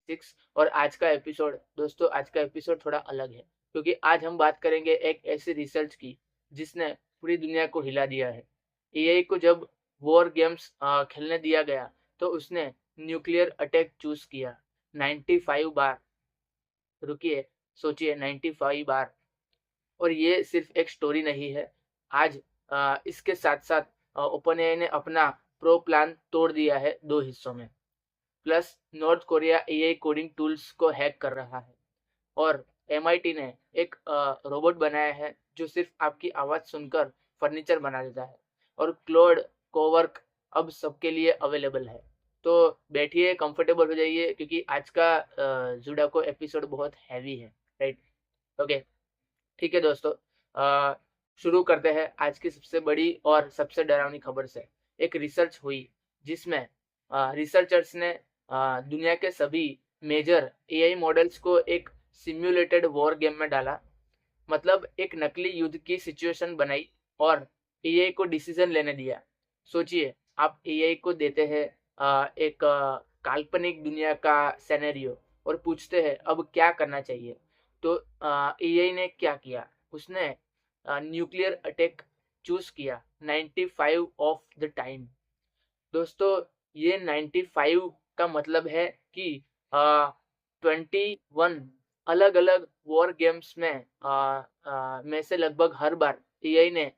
6। और आज का एपिसोड दोस्तों, आज का एपिसोड थोड़ा अलग है क्योंकि आज हम बात करेंगे एक ऐसी रिसर्च की जिसने पूरी दुनिया को हिला दिया है। एआई को जब वॉर गेम्स खेलने दिया गया तो उसने न्यूक्लियर अटैक चूज किया 95 बार। रुकिए, सोचिए 95 बार। और ये सिर्फ एक स्टोरी नहीं है। आज इसके साथ साथ ओपन एआई ने अपना प्रो प्लान तोड़ दिया है दो हिस्सों में। Plus north Korea AI coding tools को हैक कर रहा है। और एमआईटी ने एक रोबोट बनाया है जो सिर्फ आपकी आवाज सुनकर फर्नीचर बना देता है। और क्लोड कोवर्क अब सबके लिए अवेलेबल है। तो बैठिए, कंफर्टेबल हो जाइए क्योंकि आज का जुडाको एपिसोड बहुत हैवी है। राइट, ओके, ठीक है दोस्तों। अ, शुरू करते हैं आज की सबसे बड़ी और सबसे डरावनी खबर से। एक रिसर्च हुई जिसमें रिसर्चर्स ने दुनिया के सभी मेजर एआई मॉडल्स को एक सिम्युलेटेड वॉर गेम में डाला। मतलब एक नकली युद्ध की सिचुएशन बनाई और एआई को डिसीजन लेने दिया। सोचिए, आप एआई को देते हैं एक काल्पनिक दुनिया का सिनेरियो और पूछते हैं अब क्या करना चाहिए। तो एआई ने क्या किया, उसने न्यूक्लियर अटैक चूज किया 95 ऑफ द टाइम। दोस्तों, ये 95 का मतलब है कि 21 अलग अलग वॉर गेम्स में से लगभग हर बार एआई ने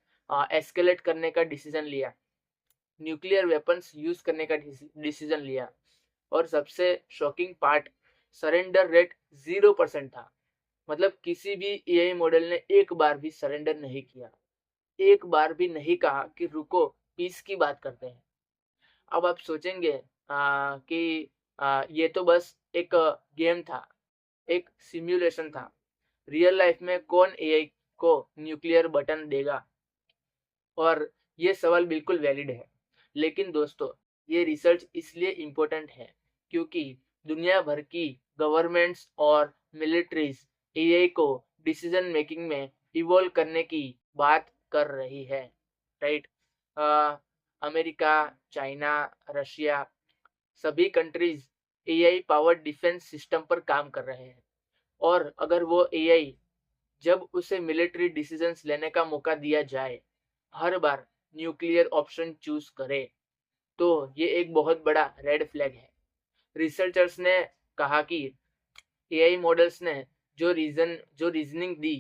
एस्केलेट करने का डिसीजन लिया, न्यूक्लियर वेपन्स यूज करने का डिसीजन लिया। और सबसे शॉकिंग पार्ट, सरेंडर रेट 0% था। मतलब किसी भी एआई मॉडल ने एक बार भी सरेंडर नहीं किया, एक बार भी नहीं कहा कि रुको, पीस की बात करते हैं। अब आप सोचेंगे कि ये तो बस एक गेम था, एक सिमुलेशन था। रियल लाइफ में कौन एआई को न्यूक्लियर बटन देगा? और ये सवाल बिल्कुल वैलिड है। लेकिन दोस्तों, ये रिसर्च इसलिए इम्पोर्टेंट है क्योंकि दुनिया भर की गवर्नमेंट्स और मिलिट्रीज एआई को डिसीजन मेकिंग में इवॉल्व करने की बात कर रही है। राइट, अमेरिका, चाइना, रशिया, सभी countries AI power defence system पर काम कर रहे हैं। और अगर वो एआई जब उसे मिलिट्री डिसीजंस लेने का मौका दिया जाए, हर बार न्यूक्लियर ऑप्शन चूज करे, तो ये एक बहुत बड़ा रेड फ्लैग है। रिसर्चर्स ने कहा कि एआई मॉडल्स ने जो रीजनिंग दी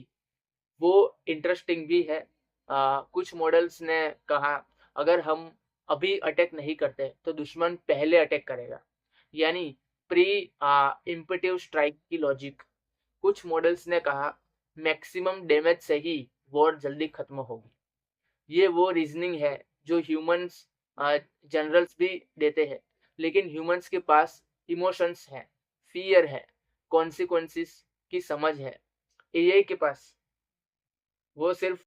वो इंटरेस्टिंग भी है। कुछ मॉडल्स ने कहा अगर हम अभी अटैक नहीं करते तो दुश्मन पहले अटैक करेगा, यानी प्री इम्पेटिव स्ट्राइक की लॉजिक। कुछ मॉडल्स ने कहा मैक्सिमम डैमेज से ही वॉर जल्दी खत्म होगी। ये वो रीजनिंग है जो ह्यूमंस जनरल्स भी देते हैं। लेकिन ह्यूमंस के पास इमोशंस है, फियर है, कॉन्सिक्वेंसेस की समझ है। एआई के पास वो सिर्फ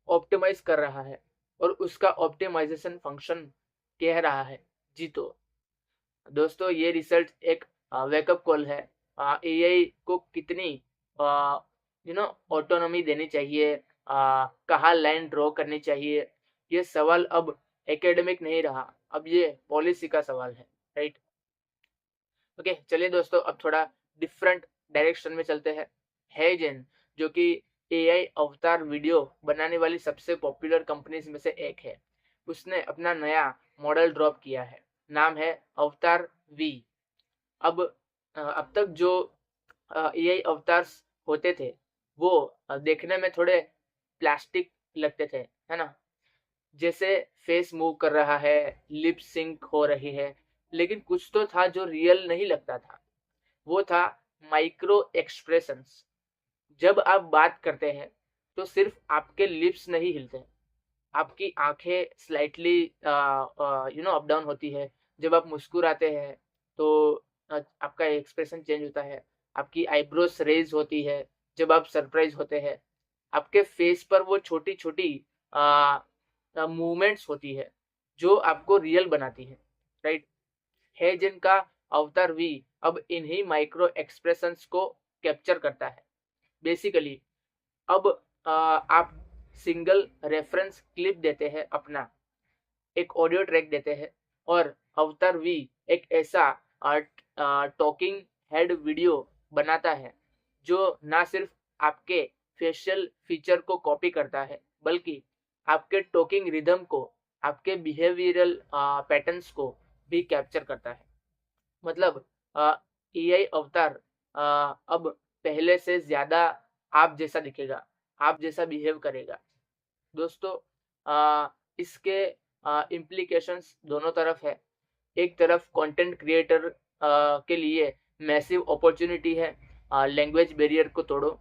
ऑप्टिमाइज कर रहा है और उसका ऑप्टिमाइजेशन फंक्शन कह रहा है जीतो। दोस्तों, ये रिसर्च एक वेकअप कॉल है। एआई को कितनी ऑटोनॉमी देनी चाहिए, कहाँ लाइन ड्रॉ करनी चाहिए, ये सवाल अब एकेडमिक नहीं रहा, अब ये पॉलिसी का सवाल है। राइट, ओके, चलिए दोस्तों, अब थोड़ा डिफरेंट डायरेक्शन में चलते हैं। हेजन, जो कि एआई अवतार वीडियो बनाने वाली सबसे पॉपुलर कंपनीज में से एक है, उसने अपना नया मॉडल ड्रॉप किया है। नाम है अवतार वी। अब तक जो एआई अवतार्स होते थे वो देखने में थोड़े प्लास्टिक लगते थे, है ना? जैसे फेस मूव कर रहा है, लिप सिंक हो रही है, लेकिन कुछ तो था जो रियल नहीं लगता था। वो था माइक्रो एक्सप्रेशंस। जब आप बात करते हैं तो सिर्फ आपके लिप्स नहीं हिलते, आपकी आंखें स्लाइटली अप डाउन होती है। जब आप मुस्कुराते हैं तो आपका एक्सप्रेशन चेंज होता है, आपकी आईब्रोज रेज होती है। जब आप सरप्राइज होते हैं, आपके फेस पर वो छोटी छोटी मूवमेंट्स होती है जो आपको रियल बनाती है। राइट, है जिनका अवतार वी अब इन्हीं माइक्रो एक्सप्रेशंस को कैप्चर करता है। बेसिकली अब आप सिंगल रेफरेंस क्लिप देते हैं, अपना एक ऑडियो ट्रैक देते हैं, और अवतार वी एक ऐसा टॉकिंग हेड वीडियो बनाता है जो ना सिर्फ आपके फेशियल फीचर को कॉपी करता है बल्कि आपके टॉकिंग रिदम को, आपके बिहेवियरल पैटर्न्स को भी कैप्चर करता है। मतलब एआई अवतार अब पहले से ज्यादा आप जैसा दिखेगा, आप जैसा बिहेव करेगा। दोस्तों इसके इम्प्लीकेशंस दोनों तरफ है। एक तरफ कंटेंट क्रिएटर के लिए मैसिव अपॉर्चुनिटी है, लैंग्वेज बैरियर को तोड़ो।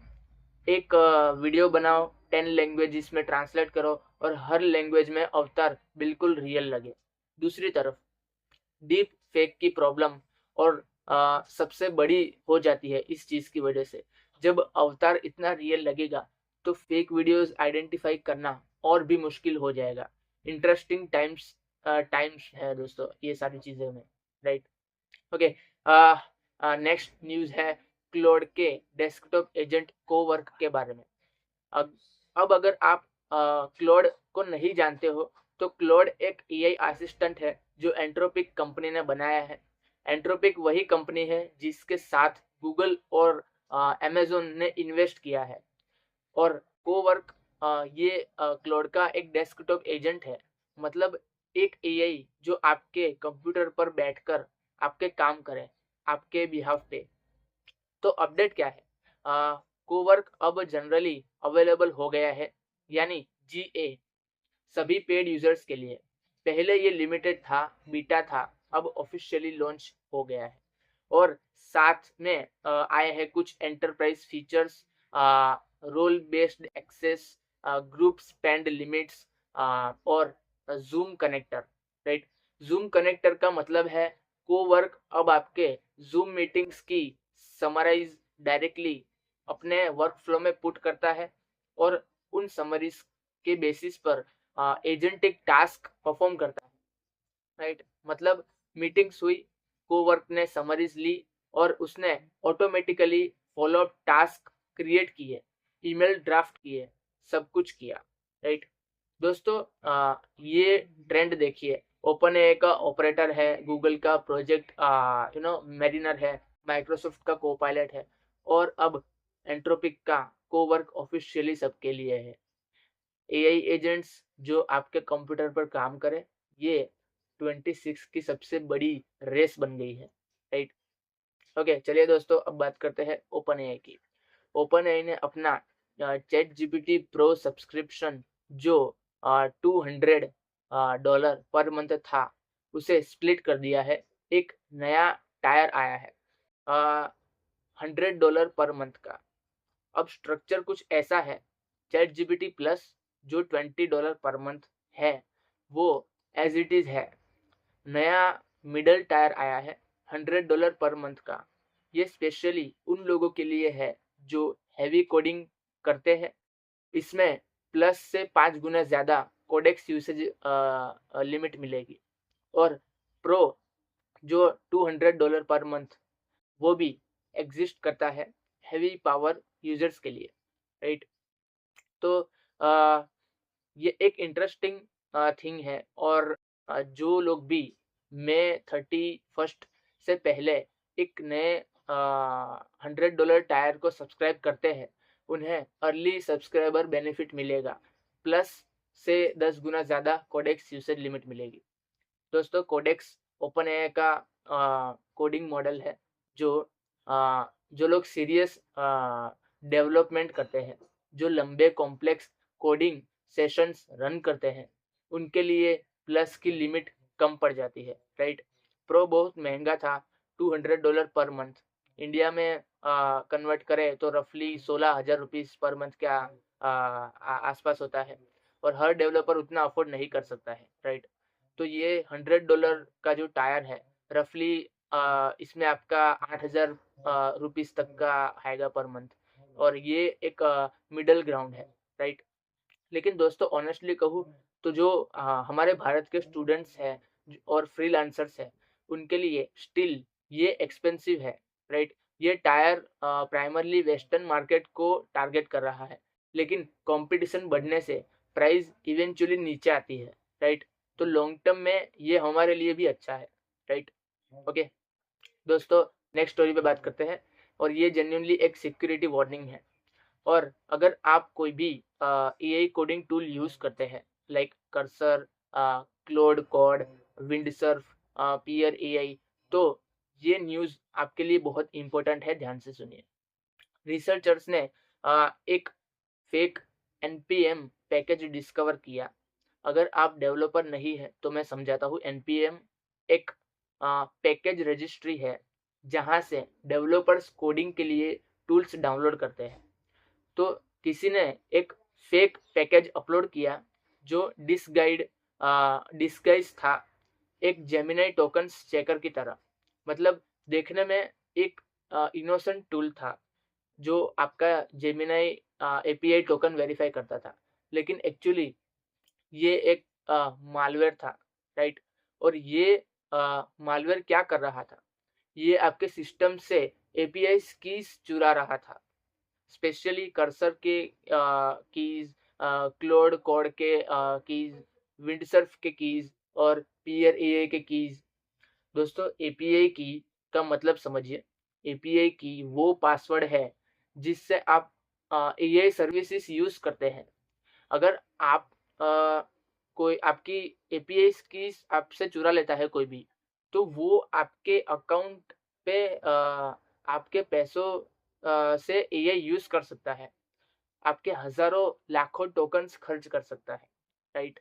एक वीडियो बनाओ, 10 लैंग्वेजेस में ट्रांसलेट करो और हर लैंग्वेज में अवतार बिल्कुल रियल लगे। दूसरी तरफ डीप फेक की प्रॉब्लम और सबसे बड़ी हो जाती है इस चीज की वजह से। जब अवतार इतना रियल लगेगा तो फेक वीडियोस आइडेंटिफाई करना और भी मुश्किल हो जाएगा। इंटरेस्टिंग टाइम्स है दोस्तों ये सारी चीजें में, राइट। ओके, नेक्स्ट न्यूज है क्लोड के डेस्कटॉप एजेंट कोवर्क के बारे में। अब अगर आप क्लोड को नहीं जानते हो तो क्लोड एक एआई असिस्टेंट है जो एंट्रोपिक कंपनी ने बनाया है। एंट्रोपिक वही कंपनी है जिसके साथ गूगल और अमेजोन ने इन्वेस्ट किया है। और कोवर्क ये क्लाउड का एक डेस्कटॉप एजेंट है। मतलब एक एआई जो आपके कंप्यूटर पर बैठकर आपके काम करे आपके बिहाफ पे। तो अपडेट क्या है? कोवर्क अब जनरली अवेलेबल हो गया है, यानी जीए, सभी पेड यूजर्स के लिए। पहले ये लिमिटेड था, बीटा था, अब ऑफिशियली लॉन्च हो गया है। और साथ में आए हैं कुछ enterprise features, role based access, group spend limits और Zoom connector, right. Zoom connector का मतलब है कोवर्क अब आपके जूम मीटिंग्स की समराइज डायरेक्टली अपने वर्क फ्लो में पुट करता है और उन समरीज के बेसिस पर एजेंटिक टास्क परफॉर्म करता है, राइट। मतलब मीटिंग्स हुई, कोवर्क ने समरीज ली और उसने automatically follow up task create किए, ईमेल ड्राफ्ट किए, सब कुछ किया, राइट। दोस्तों ये ट्रेंड देखिए, ओपन एआई का ऑपरेटर है, गूगल का प्रोजेक्ट मेरिनर है, माइक्रोसॉफ्ट का कोपायलट है और अब एंट्रोपिक का कोवर्क ऑफिशियली सबके लिए है। एआई एजेंट्स जो आपके कंप्यूटर पर काम करे, ये 26 की सबसे बड़ी रेस बन गई है, राइट। ओके, चलिए दोस्तों अब बात करते हैं ओपन एआई की। ओपन एआई ने अपना चैट जीपीटी प्रो सब्सक्रिप्शन जो $200 पर मंथ था उसे स्प्लिट कर दिया है। एक नया टायर आया है $100 पर मंथ का। अब स्ट्रक्चर कुछ ऐसा है, चैट जीपीटी प्लस जो $20 पर मंथ है वो एज इट इज है। नया मिडल टायर आया है $100 पर मंथ का। ये स्पेशली उन लोगों के लिए है जो हैवी कोडिंग करते हैं। इसमें प्लस से 5 गुना ज्यादा कोडेक्स यूसेज लिमिट मिलेगी। और प्रो जो $200 पर मंथ वो भी एग्जिस्ट करता है हैवी पावर यूजर्स के लिए, राइट। तो ये एक इंटरेस्टिंग थिंग है। और जो लोग भी मई 31 से पहले एक नए $100 टायर को सब्सक्राइब करते हैं उन्हें अर्ली सब्सक्राइबर बेनिफिट मिलेगा, प्लस से 10 गुना ज्यादा कोडेक्स यूसेज लिमिट मिलेगी। दोस्तों कोडेक्स ओपन एआई का कोडिंग मॉडल है जो लोग सीरियस डेवलपमेंट करते हैं, जो लंबे कॉम्प्लेक्स कोडिंग सेशंस रन करते हैं, उनके लिए प्लस की लिमिट कम पड़ जाती है, राइट। प्रो बहुत महंगा था, $200 पर मंथ। इंडिया में कन्वर्ट करें तो रफली 16,000 रुपीज पर मंथ के आसपास होता है और हर डेवलपर उतना अफोर्ड नहीं कर सकता है, राइट। तो ये $100 का जो टायर है रफली इसमें आपका 8,000 रुपीज तक का आएगा पर मंथ और ये एक मिडल ग्राउंड है, राइट। लेकिन दोस्तों ऑनेस्टली कहूँ तो जो हमारे भारत के स्टूडेंट्स हैं और फ्रीलांसर्स हैं उनके लिए स्टिल ये एक्सपेंसिव है, राइट। ये टायर प्राइमरली वेस्टर्न मार्केट को टारगेट कर रहा है, लेकिन कंपटीशन बढ़ने से प्राइस इवेंचुअली नीचे आती है, राइट। तो लॉन्ग टर्म में ये हमारे लिए भी अच्छा है, राइट। ओके, दोस्तों नेक्स्ट स्टोरी पे बात करते हैं, और ये जेन्युइनली एक सिक्योरिटी वार्निंग है। और अगर आप कोई भी एआई कोडिंग टूल यूज करते हैं लाइक कर्सर, क्लोड कोड, विंडसर्फ, पियर एआई, तो ये न्यूज़ आपके लिए बहुत इंपॉर्टेंट है, ध्यान से सुनिए। रिसर्चर्स ने एक फेक एनपीएम पैकेज डिस्कवर किया। अगर आप डेवलपर नहीं है तो मैं समझाता हूँ। एनपीएम एक पैकेज रजिस्ट्री है जहां से डेवलपर्स कोडिंग के लिए टूल्स डाउनलोड करते हैं। तो किसी ने एक फेक पैकेज अपलोड किया जो डिस्गाइज था एक जेमिनाई टोकन्स चेकर की तरह। मतलब देखने में एक इनोसेंट टूल था जो आपका जेमिनाई एपीआई टोकन वेरीफाई करता था, लेकिन एक्चुअली ये एक मालवेयर था, राइट। और ये मालवेयर क्या कर रहा था, ये आपके सिस्टम से एपीआई कीज चुरा रहा था, स्पेशली कर्सर के कीज, क्लोड कोड के कीज, विंडसर्फ के कीज और पीयर एआई के कीज। दोस्तों एपीआई की का मतलब समझिए। एपीआई की वो पासवर्ड है जिससे आप एआई सर्विसेज यूज करते हैं। अगर आप कोई आपकी एपीआई की आपसे चुरा लेता है कोई भी, तो वो आपके अकाउंट पे आपके पैसों से एआई यूज कर सकता है, आपके हजारों लाखों टोकन्स खर्च कर सकता है, राइट।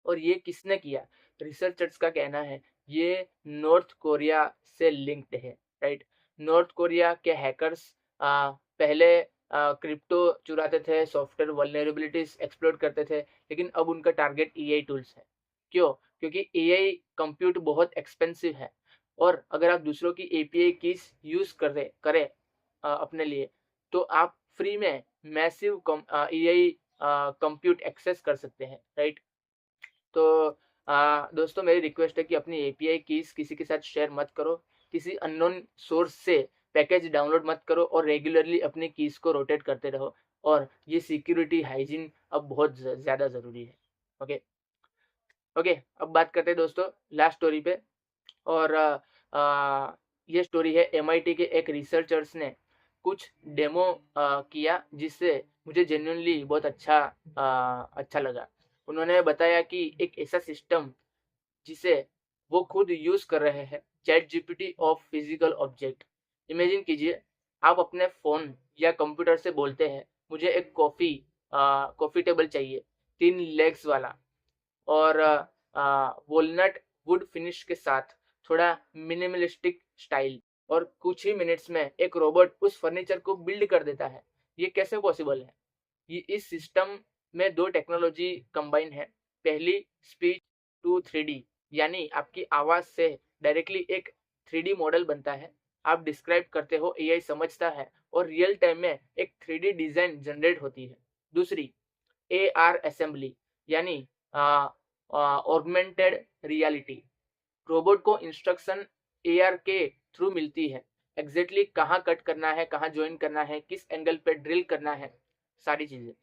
और ये किसने किया? रिसर्चर्स का कहना है ये नॉर्थ कोरिया से लिंक्ड है, राइट। नॉर्थ कोरिया के हैकर्स पहले क्रिप्टो चुराते थे, सॉफ्टवेयर वल्नरेबिलिटीज एक्सप्लोर करते थे, लेकिन अब उनका टारगेट एआई टूल्स है। क्यों? क्योंकि एआई कंप्यूट बहुत एक्सपेंसिव है, और अगर आप दूसरों की एपीआई कीज यूज करें अपने लिए, तो आप फ्री में मैसिव एआई कंप्यूट एक्सेस कर सकते हैं, राइट। तो दोस्तों मेरी रिक्वेस्ट है कि अपनी एपीआई कीज किसी के साथ शेयर मत करो, किसी अननोन सोर्स से पैकेज डाउनलोड मत करो, और रेगुलरली अपनी कीज को रोटेट करते रहो। और ये सिक्योरिटी हाइजीन अब बहुत ज़्यादा ज़रूरी है। ओके ओके, अब बात करते हैं दोस्तों लास्ट स्टोरी पे। और ये स्टोरी है एमआईटी के एक रिसर्चर्स ने कुछ डेमो किया जिससे मुझे जेन्युइनली बहुत अच्छा लगा। उन्होंने बताया कि एक ऐसा सिस्टम जिसे वो खुद यूज कर रहे हैं, chat GPT of physical object. Imagine कीजिए आप अपने फोन या कंप्यूटर से बोलते हैं मुझे एक कॉफी टेबल चाहिए, 3 लेग्स वाला, और वॉलनट वुड फिनिश के साथ, थोड़ा मिनिमलिस्टिक स्टाइल। और कुछ ही मिनट्स में एक रोबोट उस फर्नीचर को बिल्ड कर देता है। ये कैसे पॉसिबल है? ये इस सिस्टम में दो टेक्नोलॉजी कंबाइन है। पहली स्पीच टू 3D, यानी आपकी आवाज से डायरेक्टली एक 3D मॉडल बनता है, आप डिस्क्राइब करते हो, एआई समझता है और रियल टाइम में एक 3D डिजाइन जनरेट होती है। दूसरी AR असेंबली, यानी ऑगमेंटेड रियलिटी। रोबोट को इंस्ट्रक्शन एआर के थ्रू मिलती है, एग्जैक्टली कहाँ कट करना है, कहाँ ज्वाइन करना है, किस एंगल पे ड्रिल करना है, सारी चीजें।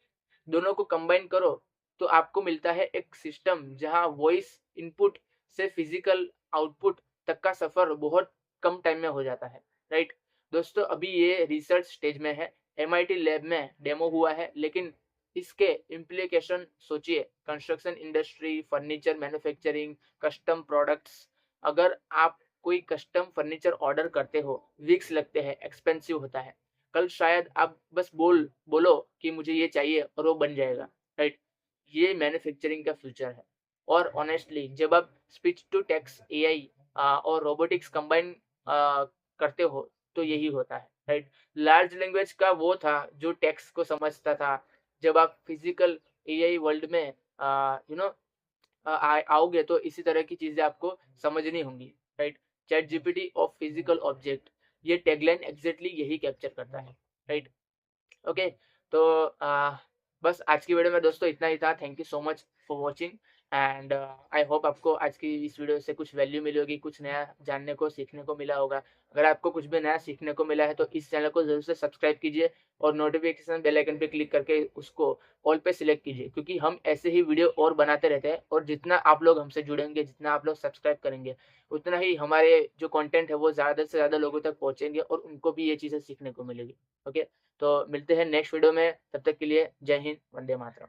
दोनों को कंबाइन करो तो आपको मिलता है एक सिस्टम जहां वॉइस इनपुट से फिजिकल आउटपुट तक का सफर बहुत कम टाइम में हो जाता है, राइट। दोस्तों अभी ये रिसर्च स्टेज में है, एमआईटी लैब में डेमो हुआ है, लेकिन इसके इम्प्लीकेशन सोचिए। Construction industry, furniture manufacturing, custom products. अगर आप कोई कस्टम फर्नीचर ऑर्डर करते हो, वीक्स लगते हैं, एक्सपेंसिव होता है। कल शायद आप बस बोलो कि मुझे ये चाहिए और वो बन जाएगा, राइट। ये मैन्युफैक्चरिंग का फ्यूचर है। और ऑनेस्टली जब आप स्पीच टू टेक्स्ट एआई और रोबोटिक्स कंबाइन करते हो तो यही होता है, राइट। लार्ज लैंग्वेज का वो था जो टेक्स्ट को समझता था। जब आप फिजिकल एआई वर्ल्ड में यू नो आओगे तो इसी तरह की चीजें आपको समझनी होंगी, right. Chat GPT of physical object, ये टैगलाइन एग्जैक्टली यही कैप्चर करता है, राइट। ओके, तो बस आज की वीडियो में दोस्तों इतना ही था। Thank you so much for watching. And I hope आपको आज की इस वीडियो से कुछ वैल्यू मिली होगी, कुछ नया जानने को सीखने को मिला होगा। अगर आपको कुछ भी नया सीखने को मिला है तो इस चैनल को जरूर से सब्सक्राइब कीजिए और नोटिफिकेशन बेल आइकन पे क्लिक करके उसको ऑल पे सिलेक्ट कीजिए, क्योंकि हम ऐसे ही वीडियो और बनाते रहते हैं। और जितना आप लोग हमसे जुड़ेंगे, जितना आप लोग सब्सक्राइब करेंगे, उतना ही हमारे जो कंटेंट है वो ज़्यादा से ज़्यादा लोगों तक पहुंचेंगे और उनको भी ये चीज़ें सीखने को मिलेगी। ओके, तो मिलते हैं नेक्स्ट वीडियो में, तब तक के लिए जय हिंद, वंदे मातरम।